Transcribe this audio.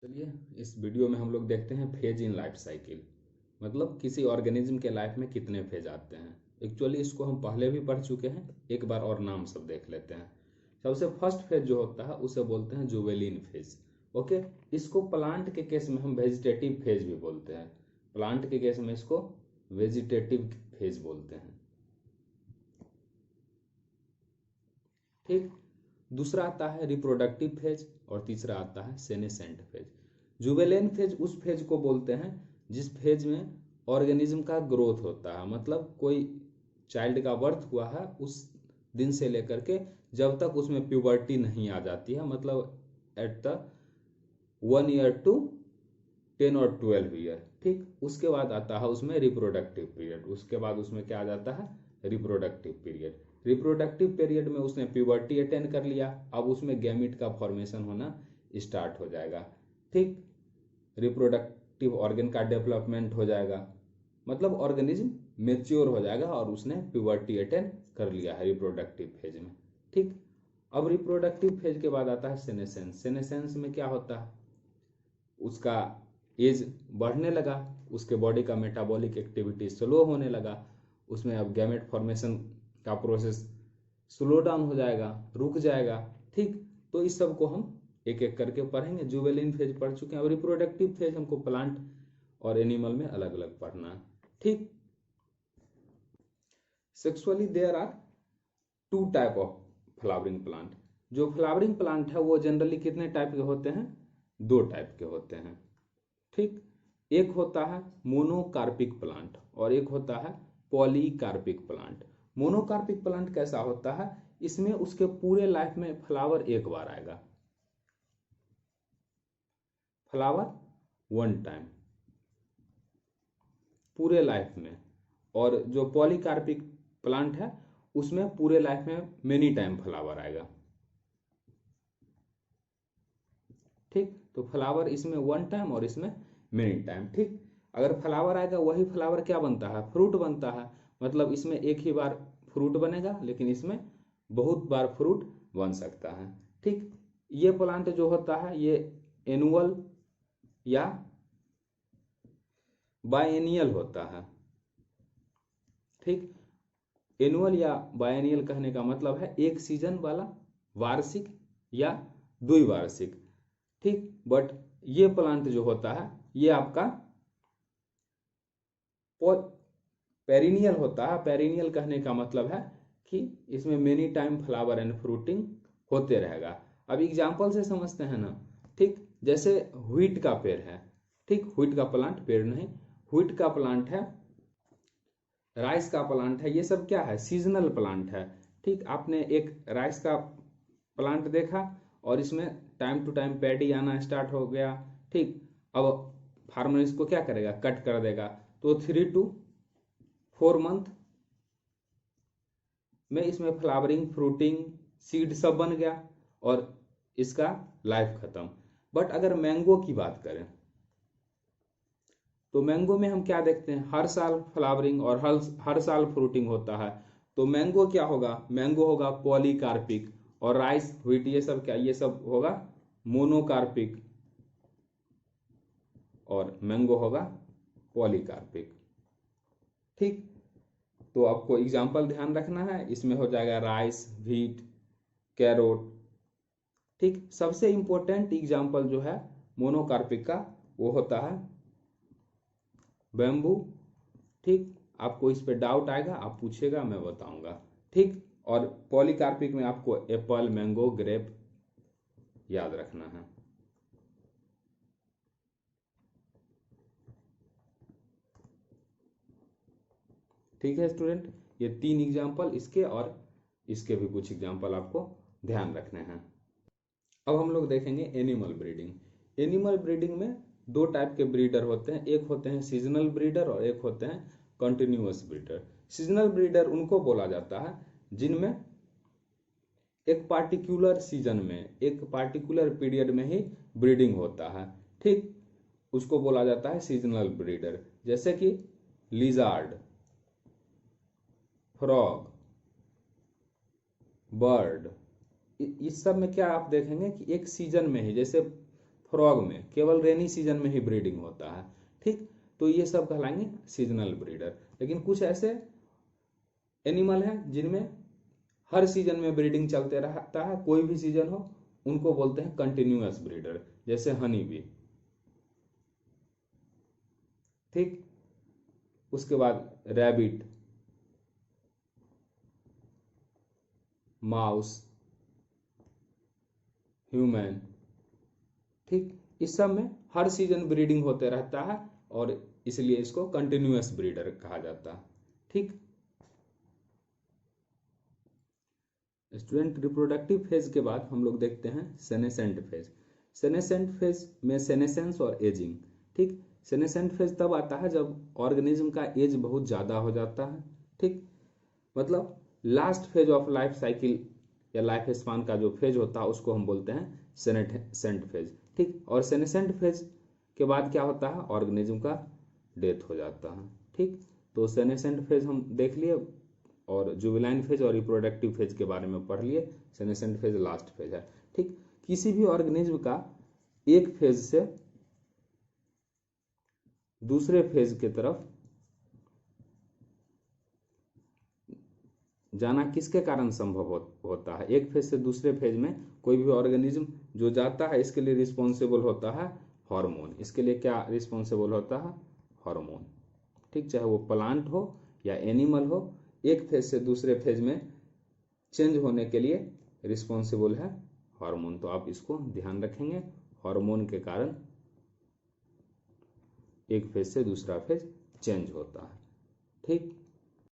चलिए इस वीडियो में हम लोग देखते हैं फेज इन लाइफ साइकिल। मतलब किसी ऑर्गेनिज्म के लाइफ में कितने फेज आते हैं। एक्चुअली इसको हम पहले भी पढ़ चुके हैं, एक बार और नाम सब देख लेते हैं। सबसे फर्स्ट फेज जो होता है उसे बोलते हैं जुवेलिन फेज। ओके, इसको प्लांट के केस में हम वेजिटेटिव फेज भी बोलते हैं। प्लांट के केस में इसको वेजिटेटिव फेज बोलते हैं। ठीक, दूसरा आता है रिप्रोडक्टिव फेज और तीसरा आता है सेनेसेंट फेज। जुवेलेन फेज उस फेज को बोलते हैं जिस फेज में ऑर्गेनिज्म का ग्रोथ होता है। मतलब कोई चाइल्ड का बर्थ हुआ है उस दिन से लेकर के जब तक उसमें प्यूबर्टी नहीं आ जाती है, मतलब एट द 1 ईयर टू 10 और 12 ईयर। ठीक, उसके बाद आता है उसमें रिप्रोडक्टिव पीरियड। उसके बाद उसमें क्या आ जाता है, रिप्रोडक्टिव पीरियड। रिप्रोडक्टिव पीरियड में उसने प्यूबर्टी अटेन कर लिया, अब उसमें गैमिट का फॉर्मेशन होना स्टार्ट हो जाएगा। ठीक, रिप्रोडक्टिव ऑर्गन का डेवलपमेंट हो जाएगा, मतलब ऑर्गेनिज्म मेच्योर हो जाएगा और उसने प्यूबर्टी अटेन कर लिया है रिप्रोडक्टिव फेज में। ठीक, अब रिप्रोडक्टिव फेज के बाद आता है सेनेसेंस। सेनेसेंस में क्या होता है, उसका एज बढ़ने लगा, उसके बॉडी का मेटाबॉलिक एक्टिविटी स्लो होने लगा, उसमें अब गैमेट फॉर्मेशन का प्रोसेस स्लो डाउन हो जाएगा, रुक जाएगा। ठीक, तो इस सब को हम एक एक करके पढ़ेंगे। जुवेलिन फेज पढ़ चुके हैं और रिप्रोडक्टिव फेज हमको प्लांट और एनिमल में अलग अलग पढ़ना है। ठीक, sexually there are two type of flowering plant. जो फ्लावरिंग प्लांट है वो जनरली कितने टाइप के होते हैं, दो टाइप के होते हैं। ठीक, एक होता है मोनोकार्पिक प्लांट और एक होता है पॉलीकार्पिक प्लांट। मोनोकार्पिक प्लांट कैसा होता है, इसमें उसके पूरे लाइफ में फ्लावर एक बार आएगा, फ्लावर वन टाइम पूरे लाइफ में। और जो पॉलीकार्पिक प्लांट है उसमें पूरे लाइफ में मेनी टाइम फ्लावर आएगा। ठीक, तो फ्लावर इसमें वन टाइम और इसमें मेनी टाइम। ठीक, अगर फ्लावर आएगा वही फ्लावर क्या बनता है, फ्रूट बनता है। मतलब इसमें एक ही बार फ्रूट बनेगा लेकिन इसमें बहुत बार फ्रूट बन सकता है। ठीक, ये प्लांट जो होता है ये एनुअल या बायएनियल होता है। ठीक, एनुअल या बायएनियल कहने का मतलब है एक सीजन वाला, वार्षिक या द्विवार्षिक। ठीक, बट ये प्लांट जो होता है ये आपका पेरिनियल होता है। पेरिनियल कहने का मतलब है कि इसमें many time flower and fruiting होते रहेगा। अब एग्जाम्पल से समझते हैं ना। ठीक, जैसे व्हीट का पेड़ है। ठीक, व्हीट का प्लांट, पेड़ नहीं, व्हीट का प्लांट है, राइस का प्लांट है, ये सब क्या है, सीजनल प्लांट है। ठीक, आपने एक राइस का प्लांट देखा और इसमें टाइम टू टाइम पैडी आना स्टार्ट हो गया। ठीक, अब फार्मर इसको क्या करेगा, कट कर देगा, तो 3 to 4 मंथ में इसमें फ्लावरिंग, फ्रूटिंग, सीड सब बन गया और इसका लाइफ खत्म। बट अगर मैंगो की बात करें तो मैंगो में हम क्या देखते हैं, हर साल फ्लावरिंग और हर साल फ्रूटिंग होता है। तो मैंगो क्या होगा, मैंगो होगा पॉलीकार्पिक। और राइस, व्हीट, ये सब क्या, ये सब होगा मोनोकार्पिक। और मैंगो होगा पॉलीकार्पिक। ठीक, तो आपको एग्जाम्पल ध्यान रखना है, इसमें हो जाएगा राइस, व्हीट, कैरोट। ठीक, सबसे इंपॉर्टेंट एग्जाम्पल जो है मोनोकार्पिक का वो होता है बैम्बू। ठीक, आपको इस पे डाउट आएगा, आप पूछेगा, मैं बताऊंगा। ठीक, और पॉलीकार्पिक में आपको एप्पल, मैंगो, ग्रेप याद रखना है। ठीक है स्टूडेंट, ये 3 एग्जाम्पल इसके और इसके भी कुछ एग्जाम्पल आपको ध्यान रखने हैं। अब हम लोग देखेंगे एनिमल ब्रीडिंग। एनिमल ब्रीडिंग में दो टाइप के ब्रीडर होते हैं, एक होते हैं सीजनल ब्रीडर और एक होते हैं कंटिन्यूअस ब्रीडर। सीजनल ब्रीडर उनको बोला जाता है जिनमें एक पार्टिकुलर सीजन में, एक पार्टिकुलर पीरियड में ही ब्रीडिंग होता है। ठीक, उसको बोला जाता है सीजनल ब्रीडर। जैसे कि लिजार्ड, फ्रॉग, बर्ड, इस सब में क्या आप देखेंगे कि एक सीजन में ही, जैसे फ्रॉग में केवल रेनी सीजन में ही ब्रीडिंग होता है। ठीक, तो ये सब कहलाएंगे सीजनल ब्रीडर। लेकिन कुछ ऐसे एनिमल हैं जिनमें हर सीजन में ब्रीडिंग चलते रहता है, कोई भी सीजन हो, उनको बोलते हैं कंटिन्यूअस ब्रीडर, जैसे हनी बी। ठीक, उसके बाद रैबिट, माउस, ह्यूमन। ठीक, इस सब में हर सीजन ब्रीडिंग होते रहता है और इसलिए इसको कंटिन्यूअस ब्रीडर कहा जाता है। ठीक, स्टूडेंट, रिप्रोडक्टिव फेज के बाद हम लोग देखते हैं सेनेसेंट फेज। सेनेसेंट फेज में सेनेसेंस और एजिंग। ठीक, सेनेसेंट फेज तब आता है जब ऑर्गेनिज्म का एज बहुत ज़्यादा हो जाता है। ठीक, मतलब last phase of life cycle या लाइफ स्पान का जो फेज होता है उसको हम बोलते हैं सेनेसेंट फेज। ठीक, और सेनेसेंट फेज के बाद क्या होता है, ऑर्गेनिज्म का डेथ हो जाता है। ठीक, तो सेनेसेंट फेज हम देख लिए और जुवेनाइल फेज और रिप्रोडक्टिव फेज के बारे में पढ़ लिए। सेनेसेंट फेज लास्ट फेज है। ठीक, किसी भी ऑर्गेनिज्म का एक फेज से दूसरे फेज की तरफ जाना किसके कारण संभव होता है? एक फेज से दूसरे फेज में कोई भी ऑर्गेनिज्म जो जाता है, इसके लिए रिस्पॉन्सिबल होता है हार्मोन। इसके लिए क्या रिस्पॉन्सिबल होता है? हार्मोन। ठीक, चाहे वो प्लांट हो या एनिमल हो, एक फेज से दूसरे फेज में चेंज होने के लिए रिस्पॉन्सिबल है हार्मोन। तो आप इसको ध्यान रखेंगे, हार्मोन के कारण एक फेज से दूसरा फेज चेंज होता है। ठीक,